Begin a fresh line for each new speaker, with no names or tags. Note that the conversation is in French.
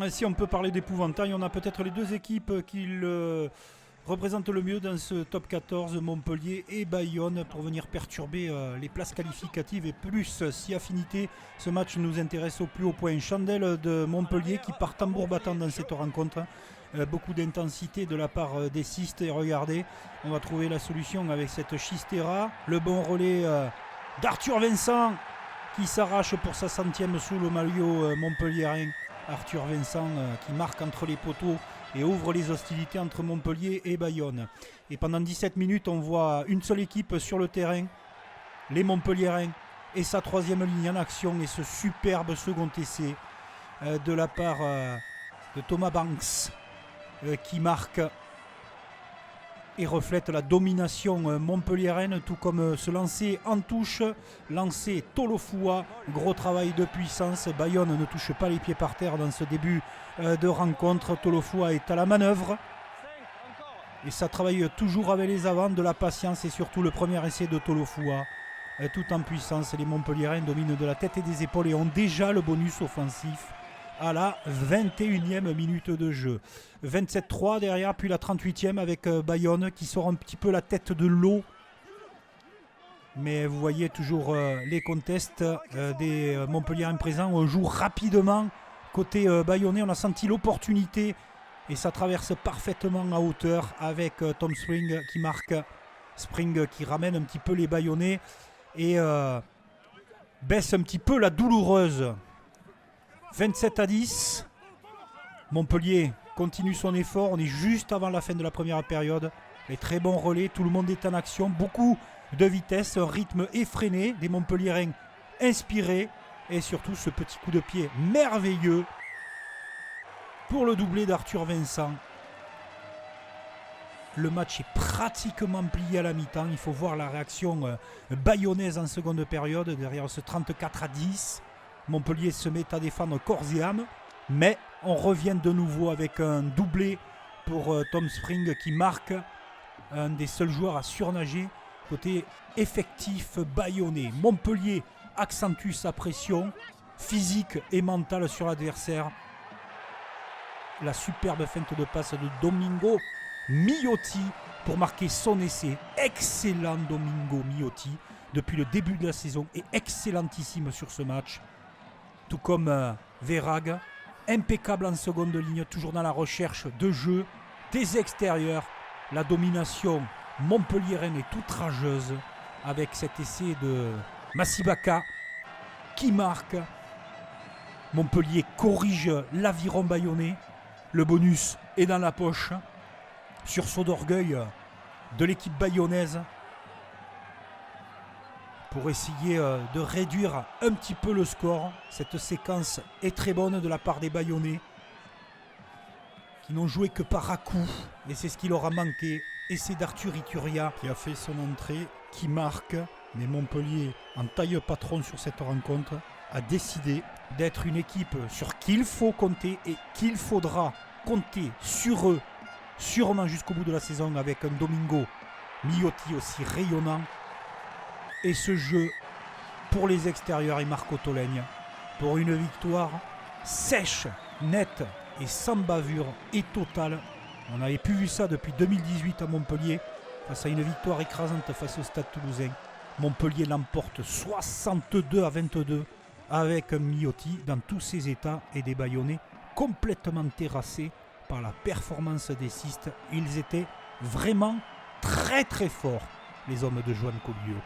Si on peut parler d'épouvantail, on a peut-être les deux équipes qui le représentent le mieux dans ce top 14, Montpellier et Bayonne, pour venir perturber les places qualificatives et plus si affinité. Ce match nous intéresse au plus haut point. Chandelle de Montpellier qui part tambour battant dans cette rencontre. Beaucoup d'intensité de la part des Cistes, et regardez, on va trouver la solution avec cette Chistera. Le bon relais d'Arthur Vincent qui s'arrache pour sa 100e sous le maillot montpelliérain. Arthur Vincent qui marque entre les poteaux et ouvre les hostilités entre Montpellier et Bayonne. Et pendant 17 minutes, on voit une seule équipe sur le terrain, les Montpelliérains, et sa troisième ligne en action, et ce superbe second essai de la part de Thomas Banks qui marque et reflète la domination montpelliéraine, tout comme ce lancer en touche, lancer Tolofua, gros travail de puissance. Bayonne ne touche pas les pieds par terre dans ce début de rencontre. Tolofua est à la manœuvre et ça travaille toujours avec les avants, de la patience, et surtout le premier essai de Tolofua tout en puissance. Les Montpelliérains dominent de la tête et des épaules et ont déjà le bonus offensif à la 21e minute de jeu. 27-3 derrière, puis la 38e avec Bayonne qui sort un petit peu la tête de l'eau. Mais vous voyez toujours les contests des Montpelliérains présents. On joue rapidement côté bayonnais. On a senti l'opportunité et ça traverse parfaitement à hauteur avec Tom Spring qui marque. Spring qui ramène un petit peu les Bayonnais et baisse un petit peu la douloureuse. 27-10. Montpellier continue son effort. On est juste avant la fin de la première période. Les très bons relais. Tout le monde est en action. Beaucoup de vitesse. Un rythme effréné. Des Montpelliérains inspirés. Et surtout ce petit coup de pied merveilleux pour le doublé d'Arthur Vincent. Le match est pratiquement plié à la mi-temps. Il faut voir la réaction bayonnaise en seconde période. Derrière ce 34-10. Montpellier se met à défendre corps et âme, mais on revient de nouveau avec un doublé pour Tom Spring qui marque, un des seuls joueurs à surnager côté effectif bayonnais. Montpellier accentue sa pression physique et mentale sur l'adversaire. La superbe feinte de passe de Domingo Miotti pour marquer son essai. Excellent Domingo Miotti depuis le début de la saison et excellentissime sur ce match. Tout comme Verag, impeccable en seconde ligne, toujours dans la recherche de jeu, des extérieurs. La domination montpelliéraine est toute rageuse avec cet essai de Massibaka qui marque. Montpellier corrige l'aviron bayonnais. Le bonus est dans la poche. Sursaut d'orgueil de l'équipe bayonnaise pour essayer de réduire un petit peu le score. Cette séquence est très bonne de la part des Bayonnais qui n'ont joué que par à-coups et c'est ce qui leur a manqué. Et c'est d'Arthur Ituria qui a fait son entrée, qui marque. Mais Montpellier, en taille patron sur cette rencontre, a décidé d'être une équipe sur qui il faut compter et qu'il faudra compter sur eux sûrement jusqu'au bout de la saison, avec un Domingo Miotti aussi rayonnant. Et ce jeu pour les extérieurs et Marco Tolègne pour une victoire sèche, nette et sans bavure et totale. On n'avait plus vu ça depuis 2018 à Montpellier, face à une victoire écrasante face au Stade Toulousain. Montpellier l'emporte 62-22 avec un Miotti dans tous ses états et des Bayonnais complètement terrassés par la performance des Cistes. Ils étaient vraiment très très forts, les hommes de Joan Collieu.